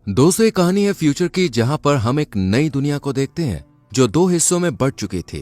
दोस्तों, एक कहानी है फ्यूचर की जहां पर हम एक नई दुनिया को देखते हैं जो दो हिस्सों में बंट चुकी थी।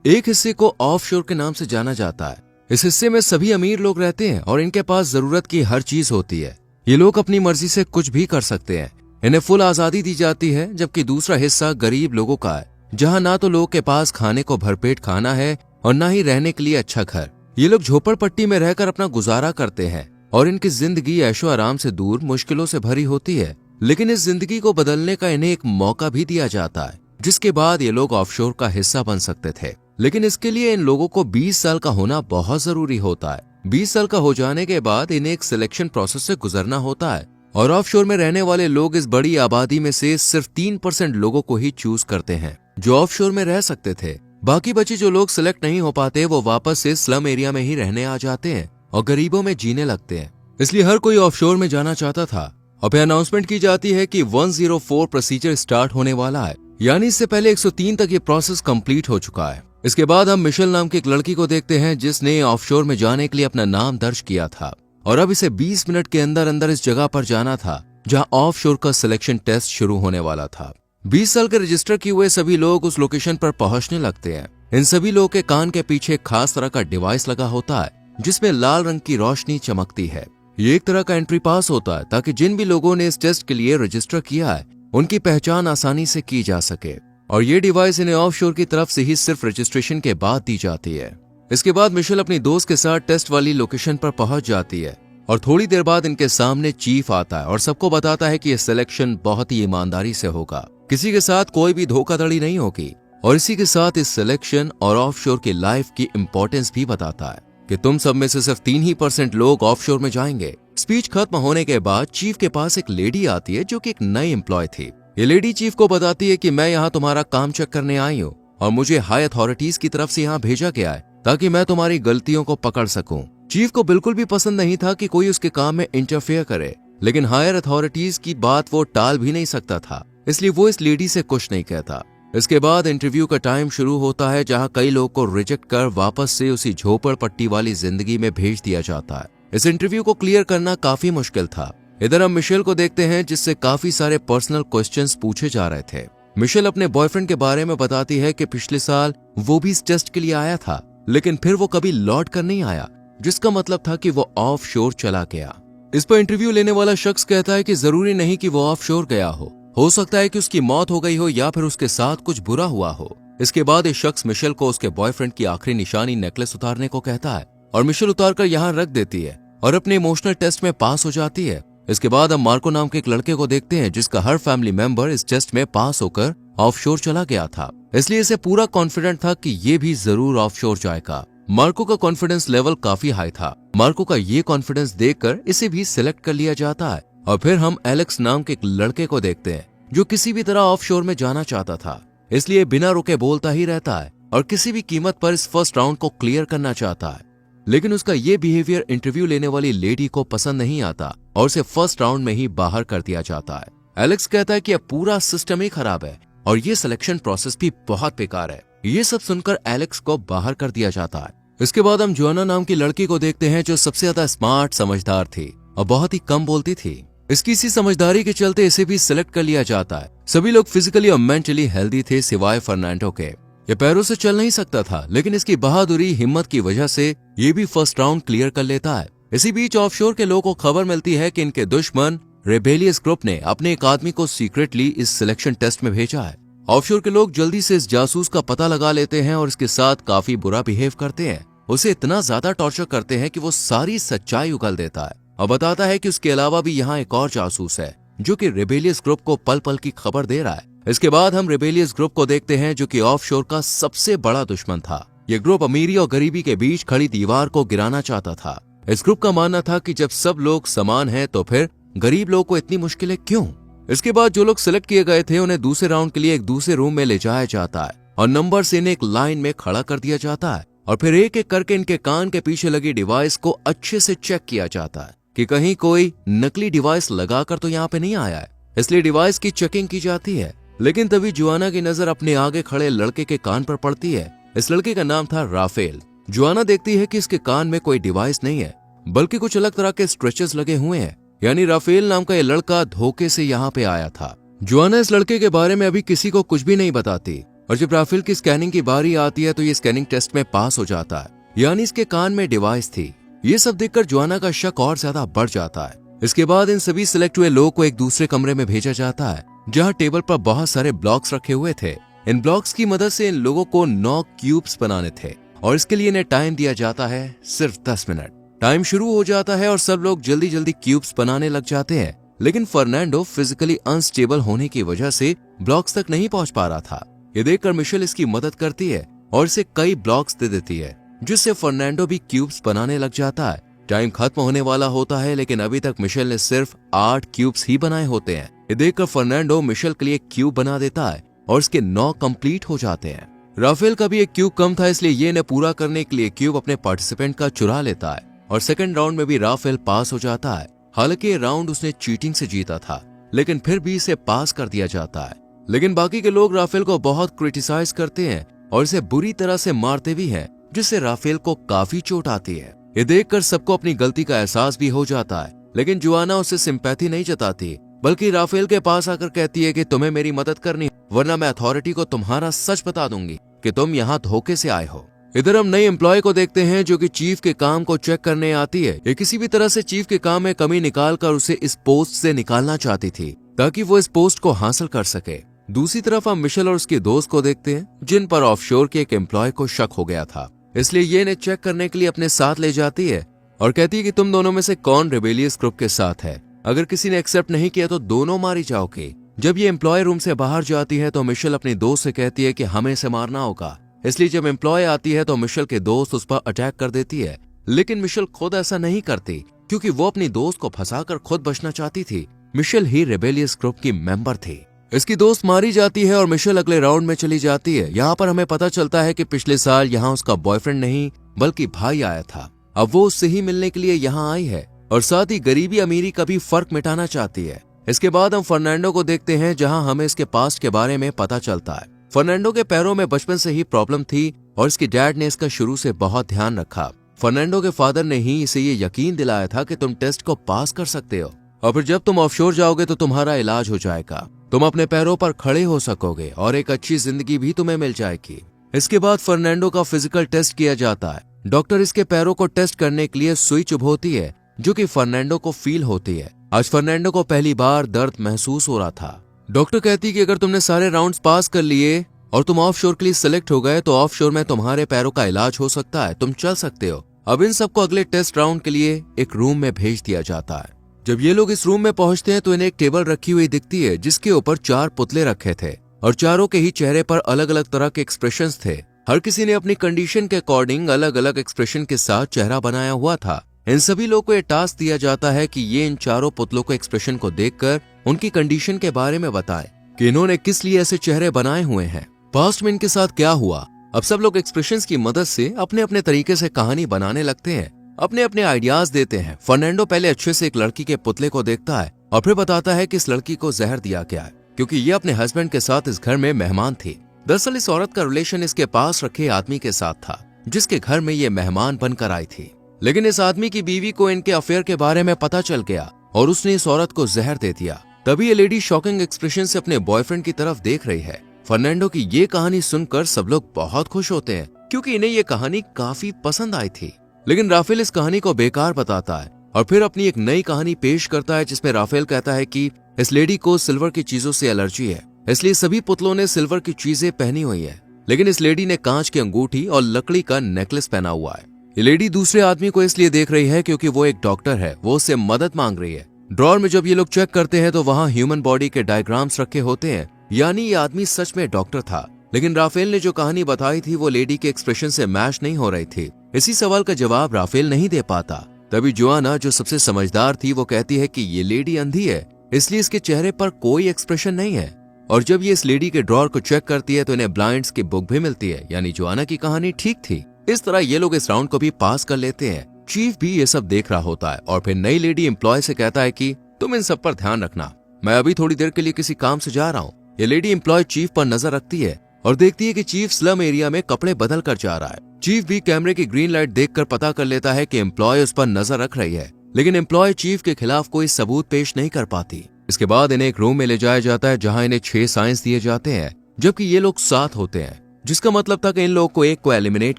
एक हिस्से को ऑफशोर के नाम से जाना जाता है। इस हिस्से में सभी अमीर लोग रहते हैं और इनके पास जरूरत की हर चीज होती है। ये लोग अपनी मर्जी से कुछ भी कर सकते हैं, इन्हें फुल आजादी दी जाती है। जबकि दूसरा हिस्सा गरीब लोगों का है, जहां ना तो लोगों के पास खाने को भरपेट खाना है और ना ही रहने के लिए अच्छा घर। ये लोग झोपड़पट्टी में रहकर अपना गुजारा करते हैं और इनकी जिंदगी ऐशो आराम से दूर मुश्किलों से भरी होती है। लेकिन इस जिंदगी को बदलने का इन्हें एक मौका भी दिया जाता है, जिसके बाद ये लोग ऑफशोर का हिस्सा बन सकते थे। लेकिन इसके लिए इन लोगों को 20 साल का होना बहुत जरूरी होता है। 20 साल का हो जाने के बाद इन्हें एक सिलेक्शन प्रोसेस से गुजरना होता है और ऑफशोर में रहने वाले लोग इस बड़ी आबादी में से सिर्फ 3% लोगों को ही चूज करते हैं जो ऑफशोर में रह सकते थे। बाकी बचे जो लोग सिलेक्ट नहीं हो पाते वो वापस से स्लम एरिया में ही रहने आ जाते हैं और गरीबों में जीने लगते हैं। इसलिए हर कोई ऑफशोर में जाना चाहता था। और फिर अनाउंसमेंट की जाती है कि 104 प्रोसीजर स्टार्ट होने वाला है, यानी इससे पहले 103 तक ये प्रोसेस कंप्लीट हो चुका है। इसके बाद हम मिशेल नाम की एक लड़की को देखते हैं जिसने ऑफशोर में जाने के लिए अपना नाम दर्ज किया था और अब इसे 20 मिनट के अंदर अंदर इस जगह पर जाना था जहां ऑफशोर का सिलेक्शन टेस्ट शुरू होने वाला था। 20 साल के रजिस्टर किए हुए सभी लोग उस लोकेशन पर पहुंचने लगते हैं। इन सभी लोगों के कान के पीछे एक खास तरह का डिवाइस लगा होता है जिसमें लाल रंग की रोशनी चमकती है। ये एक तरह का एंट्री पास होता है ताकि जिन भी लोगों ने इस टेस्ट के लिए रजिस्टर किया है उनकी पहचान आसानी से की जा सके। और ये डिवाइस इन्हें ऑफशोर की तरफ से ही सिर्फ रजिस्ट्रेशन के बाद दी जाती है। इसके बाद मिशेल अपनी दोस्त के साथ टेस्ट वाली लोकेशन पर पहुंच जाती है और थोड़ी देर बाद इनके सामने चीफ आता है और सबको बताता है कि यह सिलेक्शन बहुत ही ईमानदारी से होगा, किसी के साथ कोई भी धोखाधड़ी नहीं होगी। और इसी के साथ इस सिलेक्शन और ऑफशोर की लाइफ की इंपॉर्टेंस भी बताता है कि तुम सब में से सिर्फ 3% लोग ऑफशोर में जाएंगे। स्पीच खत्म होने के बाद चीफ के पास एक लेडी आती है जो कि एक नई एम्प्लॉय थी। ये लेडी चीफ को बताती है कि मैं यहाँ तुम्हारा काम चेक करने आई हूँ और मुझे हाई अथॉरिटीज की तरफ से यहाँ भेजा गया है ताकि मैं तुम्हारी गलतियों को पकड़ सकूं। चीफ को बिल्कुल भी पसंद नहीं था कि कोई उसके काम में इंटरफेयर करे, लेकिन हायर अथॉरिटीज की बात वो टाल भी नहीं सकता था, इसलिए वो इस लेडी से कुछ नहीं कहता। इसके बाद इंटरव्यू का टाइम शुरू होता है जहां कई लोगों को रिजेक्ट कर वापस से उसी झोपड़पट्टी वाली जिंदगी में भेज दिया जाता है। इस इंटरव्यू को क्लियर करना काफी मुश्किल था। इधर हम मिशेल को देखते हैं जिससे काफी सारे पर्सनल क्वेश्चंस पूछे जा रहे थे। मिशेल अपने बॉयफ्रेंड के बारे में बताती है कि पिछले साल वो भी इस टेस्ट के लिए आया था, लेकिन फिर वो कभी लौट कर नहीं आया, जिसका मतलब था कि वो ऑफ शोर चला गया। इस पर इंटरव्यू लेने वाला शख्स कहता है कि जरूरी नहीं कि वो ऑफ शोर गया हो सकता है कि उसकी मौत हो गई हो या फिर उसके साथ कुछ बुरा हुआ हो। इसके बाद इस शख्स मिशेल को उसके बॉयफ्रेंड की आखिरी निशानी नेकलेस उतारने को कहता है और मिशेल उतारकर यहाँ रख देती है और अपने इमोशनल टेस्ट में पास हो जाती है। इसके बाद हम मार्को नाम के एक लड़के को देखते हैं जिसका हर फैमिली मेंबर इस टेस्ट में पास होकर ऑफशोर चला गया था, इसलिए इसे पूरा कॉन्फिडेंट था कि ये भी जरूर ऑफशोर जाएगा। मार्को का कॉन्फिडेंस लेवल काफी हाई था। मार्को का ये कॉन्फिडेंस देखकर इसे भी सिलेक्ट कर लिया जाता है। और फिर हम एलेक्स नाम के एक लड़के को देखते हैं जो किसी भी तरह ऑफशोर में जाना चाहता था, इसलिए बिना रुके बोलता ही रहता है और किसी भी कीमत पर इस फर्स्ट राउंड को क्लियर करना चाहता है। लेकिन उसका ये बिहेवियर इंटरव्यू लेने वाली लेडी को पसंद नहीं आता और उसे फर्स्ट राउंड में ही बाहर कर दिया जाता है। एलेक्स कहता है कि अब पूरा सिस्टम ही खराब है और ये सिलेक्शन प्रोसेस भी बहुत बेकार है। ये सब सुनकर एलेक्स को बाहर कर दिया जाता है। इसके बाद हम जोआना नाम की लड़की को देखते हैं जो सबसे ज्यादा स्मार्ट समझदार थी और बहुत ही कम बोलती थी। इसकी इसी समझदारी के चलते इसे भी सिलेक्ट कर लिया जाता है। सभी लोग फिजिकली और मेंटली हेल्दी थे सिवाय फर्नांडो के। ये पैरों से चल नहीं सकता था, लेकिन इसकी बहादुरी हिम्मत की वजह से ये भी फर्स्ट राउंड क्लियर कर लेता है। इसी बीच ऑफशोर के लोगों को खबर मिलती है कि इनके दुश्मन रेबेलियस ग्रुप ने अपने एक आदमी को सीक्रेटली इस सिलेक्शन टेस्ट में भेजा है। ऑफशोर के लोग जल्दी से इस जासूस का पता लगा लेते हैं और इसके साथ काफी बुरा बिहेव करते हैं। उसे इतना ज्यादा टॉर्चर करते हैं कि वो सारी सच्चाई उगल देता है और बताता है कि उसके अलावा भी यहाँ एक और जासूस है जो कि रेबेलियस ग्रुप को पल पल की खबर दे रहा है। इसके बाद हम रेबेलियस ग्रुप को देखते हैं जो कि ऑफशोर का सबसे बड़ा दुश्मन था। ये ग्रुप अमीरी और गरीबी के बीच खड़ी दीवार को गिराना चाहता था। इस ग्रुप का मानना था कि जब सब लोग समान हैं तो फिर गरीब लोगों को इतनी मुश्किलें क्यों। इसके बाद जो लोग सिलेक्ट किए गए थे उन्हें दूसरे राउंड के लिए एक दूसरे रूम में ले जाया जाता है और नंबर से इन्हें एक लाइन में खड़ा कर दिया जाता है और फिर एक एक करके इनके कान के पीछे लगी डिवाइस को अच्छे से चेक किया जाता है कि कहीं कोई नकली डिवाइस लगाकर तो यहाँ पे नहीं आया है, इसलिए डिवाइस की चेकिंग की जाती है। लेकिन तभी जोआना की नजर अपने आगे खड़े लड़के के कान पर पड़ती है। इस लड़के का नाम था राफेल। जोआना देखती है कि इसके कान में कोई डिवाइस नहीं है बल्कि कुछ अलग तरह के स्ट्रेचेस लगे हुए हैं। यानी राफेल नाम का ये लड़का धोखे से यहाँ पे आया था। जोआना इस लड़के के बारे में अभी किसी को कुछ भी नहीं बताती और जब राफेल की स्कैनिंग की बारी आती है तो ये स्कैनिंग टेस्ट में पास हो जाता है, यानी इसके कान में डिवाइस थी। ये सब देखकर जोआना का शक और ज्यादा बढ़ जाता है। इसके बाद इन सभी सिलेक्ट हुए लोगों को एक दूसरे कमरे में भेजा जाता है जहाँ टेबल पर बहुत सारे ब्लॉक्स रखे हुए थे। इन ब्लॉक्स की मदद से इन लोगों को 9 क्यूब्स बनाने थे और इसके लिए इन्हें टाइम दिया जाता है सिर्फ 10 मिनट। टाइम शुरू हो जाता है और सब लोग जल्दी जल्दी क्यूब्स बनाने लग जाते हैं, लेकिन फर्नांडो फिजिकली अनस्टेबल होने की वजह से ब्लॉक्स तक नहीं पहुंच पा रहा था। ये देखकर मिशेल इसकी मदद करती है और इसे कई ब्लॉक्स दे देती है, जिससे फर्नांडो भी क्यूब्स बनाने लग जाता है। टाइम खत्म होने वाला होता है, लेकिन अभी तक मिशेल ने सिर्फ 8 क्यूब्स ही बनाए होते हैं। ये देखकर फर्नांडो मिशेल के लिए क्यूब बना देता है और इसके 9 कंप्लीट हो जाते हैं। राफेल का भी एक क्यूब कम था, इसलिए ये इन्हें पूरा करने के लिए क्यूब अपने पार्टिसिपेंट का चुरा लेता है और सेकंड राउंड में भी राफेल पास हो जाता है। हालांकि ये राउंड उसने चीटिंग से जीता था, लेकिन फिर भी इसे पास कर दिया जाता है। लेकिन बाकी के लोग राफेल को बहुत क्रिटिसाइज करते हैं और इसे बुरी तरह से मारते भी हैं, जिससे राफेल को काफी चोट आती है। ये देखकर सबको अपनी गलती का एहसास भी हो जाता है, लेकिन जोआना उससे सिंपैथी नहीं जताती, बल्कि राफेल के पास आकर कहती है कि तुम्हें मेरी मदद करनी, वरना मैं अथॉरिटी को तुम्हारा सच बता दूंगी कि तुम यहाँ धोखे से आए हो। इधर हम नई एम्प्लॉय को देखते हैं जो कि चीफ के काम को चेक करने आती है। ये किसी भी तरह से चीफ के काम में कमी निकालकर उसे इस पोस्ट से निकालना चाहती थी ताकि वो इस पोस्ट को हासिल कर सके। दूसरी तरफ हम मिशेल और उसके दोस्त को देखते हैं जिन पर ऑफशोर के एक एम्प्लॉय को शक हो गया था, इसलिए ये इन्हें चेक करने के लिए अपने साथ ले जाती है और कहती है कि तुम दोनों में से कौन रिबेलियस ग्रुप के साथ है। अगर किसी ने एक्सेप्ट नहीं किया तो दोनों मारी जाओगे। जब ये एम्प्लॉय रूम से बाहर जाती है तो मिशेल अपनी दोस्त से कहती है कि हमें इसे मारना होगा, इसलिए जब एम्प्लॉय आती है तो मिशेल के दोस्त उस पर अटैक कर देती है। लेकिन मिशेल खुद ऐसा नहीं करती क्योंकि वो अपनी दोस्त को फंसाकर खुद बचना चाहती थी। मिशेल ही रिबेलियस ग्रुप की मेंबर थी। इसकी दोस्त मारी जाती है और मिशेल अगले राउंड में चली जाती है। यहाँ पर हमें पता चलता है कि पिछले साल यहाँ उसका बॉयफ्रेंड नहीं बल्कि भाई आया था। अब वो उससे ही मिलने के लिए यहाँ आई है और साथ ही गरीबी अमीरी का भी फर्क मिटाना चाहती है। इसके बाद हम फर्नांडो को देखते हैं जहाँ हमें इसके पास्ट के बारे में पता चलता है। फर्नांडो के पैरों में बचपन से ही प्रॉब्लम थी और इसके डैड ने इसका शुरू से बहुत ध्यान रखा। फर्नांडो के फादर ने ही इसे ये यकीन दिलाया था कि तुम टेस्ट को पास कर सकते हो और फिर जब तुम ऑफशोर जाओगे तो तुम्हारा इलाज हो जाएगा, तुम अपने पैरों पर खड़े हो सकोगे और एक अच्छी जिंदगी भी तुम्हें मिल जाएगी। इसके बाद फर्नांडो का फिजिकल टेस्ट किया जाता है। डॉक्टर इसके पैरों को टेस्ट करने के लिए सुई चुभोती है जो कि फर्नांडो को फील होती है। आज फर्नांडो को पहली बार दर्द महसूस हो रहा था। डॉक्टर कहती है कि अगर तुमने सारे राउंड्स पास कर लिए और तुम ऑफशोर के लिए सिलेक्ट हो गए तो ऑफशोर में तुम्हारे पैरों का इलाज हो सकता है, तुम चल सकते हो। अब इन सबको अगले टेस्ट राउंड के लिए एक रूम में भेज दिया जाता है। जब ये लोग इस रूम में पहुंचते हैं तो इन्हें एक टेबल रखी हुई दिखती है जिसके ऊपर 4 पुतले रखे थे और चारों के ही चेहरे पर अलग अलग तरह के एक्सप्रेशंस थे। हर किसी ने अपनी कंडीशन के अकॉर्डिंग अलग अलग एक्सप्रेशन के साथ चेहरा बनाया हुआ था। इन सभी लोगों को ये टास्क दिया जाता है कि ये इन चारों पुतलों को एक्सप्रेशन को देखकर उनकी कंडीशन के बारे में बताएं कि इन्होंने किस लिए ऐसे चेहरे बनाए हुए हैं, पास्ट में इनके साथ क्या हुआ। अब सब लोग एक्सप्रेशंस की मदद से अपने अपने तरीके से कहानी बनाने लगते हैं, अपने अपने आइडियाज देते हैं। फर्नांडो पहले अच्छे से एक लड़की के पुतले को देखता है और फिर बताता है कि इस लड़की को जहर दिया गया है क्योंकि ये अपने हस्बैंड के साथ इस घर में मेहमान थी। दरअसल इस औरत का रिलेशन इसके पास रखे आदमी के साथ था जिसके घर में ये मेहमान बनकर आई थी। लेकिन इस आदमी की बीवी को इनके अफेयर के बारे में पता चल गया और उसने इस औरत को जहर दे दिया। तभी ये लेडी शॉकिंग एक्सप्रेशन से अपने बॉयफ्रेंड की तरफ देख रही है। फर्नांडो की ये कहानी सुनकर सब लोग बहुत खुश होते हैं क्योंकि इन्हें ये कहानी काफी पसंद आई थी। लेकिन राफेल इस कहानी को बेकार बताता है और फिर अपनी एक नई कहानी पेश करता है जिसमें राफेल कहता है कि इस लेडी को सिल्वर की चीजों से एलर्जी है, इसलिए सभी पुतलों ने सिल्वर की चीजें पहनी हुई है। लेकिन इस लेडी ने कांच की अंगूठी और लकड़ी का नेकलेस पहना हुआ है। ये लेडी दूसरे आदमी को इसलिए देख रही है क्योंकि वो एक डॉक्टर है, वो उससे मदद मांग रही है। ड्रॉर में जब ये लोग चेक करते हैं तो वहाँ ह्यूमन बॉडी के डायग्राम्स रखे होते हैं, यानी ये आदमी सच में डॉक्टर था। लेकिन राफेल ने जो कहानी बताई थी वो लेडी के एक्सप्रेशन से मैच नहीं हो रही थी। इसी सवाल का जवाब राफेल नहीं दे पाता। तभी जोआना जो सबसे समझदार थी वो कहती है कि ये लेडी अंधी है, इसलिए इसके चेहरे पर कोई एक्सप्रेशन नहीं है। और जब ये इस लेडी के ड्रॉर को चेक करती है तो इन्हें ब्लाइंड्स की बुक भी मिलती है, यानी जोआना की कहानी ठीक थी। इस तरह ये लोग इस राउंड को भी पास कर लेते हैं। चीफ भी ये सब देख रहा होता है और फिर नई लेडी एम्प्लॉय से कहता है कि तुम इन सब पर ध्यान रखना, मैं अभी थोड़ी देर के लिए किसी काम से जा रहा हूँ। ये लेडी एम्प्लॉय चीफ पर नजर रखती है और देखती है कि चीफ स्लम एरिया में कपड़े बदल कर जा रहा है। चीफ भी कैमरे की ग्रीन लाइट देखकर पता कर लेता है कि एम्प्लॉय उस पर नजर रख रही है लेकिन एम्प्लॉय चीफ के खिलाफ कोई सबूत पेश नहीं कर पाती। इसके बाद इन्हें एक रूम में ले जाया जाता है जहां इन्हें 6 साइंस दिए जाते हैं, जबकि ये लोग 7 होते हैं, जिसका मतलब था कि इन लोगों को एक को एलिमिनेट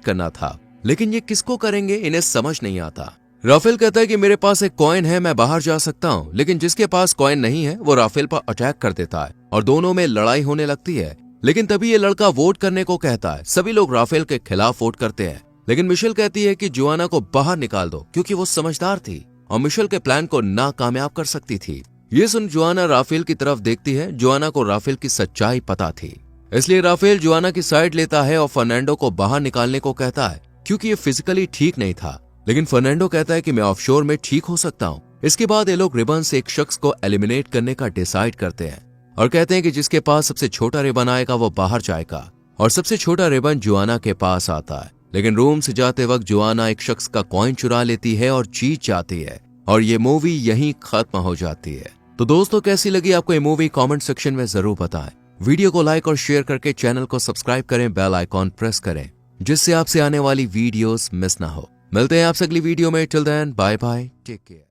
करना था। लेकिन ये किसको करेंगे इन्हें समझ नहीं आता। राफेल कहता है कि मेरे पास एक कॉइन है, मैं बाहर जा सकता हूँ, लेकिन जिसके पास कॉइन नहीं है वो राफेल पर अटैक कर देता है और दोनों में लड़ाई होने लगती है। लेकिन तभी ये लड़का वोट करने को कहता है। सभी लोग राफेल के खिलाफ वोट करते हैं, लेकिन मिशेल कहती है कि जोआना को बाहर निकाल दो क्योंकि वो समझदार थी और मिशेल के प्लान को नाकामयाब कर सकती थी। ये सुन जोआना राफेल की तरफ देखती है। जोआना को राफेल की सच्चाई पता थी, इसलिए राफेल जोआना की साइड लेता है और फर्नांडो को बाहर निकालने को कहता है क्योंकि ये फिजिकली ठीक नहीं था। लेकिन फर्नांडो कहता है कि मैं ऑफशोर में ठीक हो सकता हूँ। इसके बाद ये लोग रिबन से एक शख्स को एलिमिनेट करने का डिसाइड करते हैं और कहते हैं कि जिसके पास सबसे छोटा रिबन आएगा वो बाहर जाएगा, और सबसे छोटा रिबन जोआना के पास आता है। लेकिन रूम से जाते वक्त जोआना एक शख्स का कॉइन चुरा लेती है और जीत जाती है, और ये मूवी यहीं खत्म हो जाती है। तो दोस्तों, कैसी लगी आपको ये मूवी कमेंट सेक्शन में जरूर बताएं। वीडियो को लाइक और शेयर करके चैनल को सब्सक्राइब करें, बेल आइकॉन प्रेस करें जिससे आपसे आने वाली वीडियोस मिस ना हो। मिलते हैं आपसे अगली वीडियो में। Till then bye bye, take care.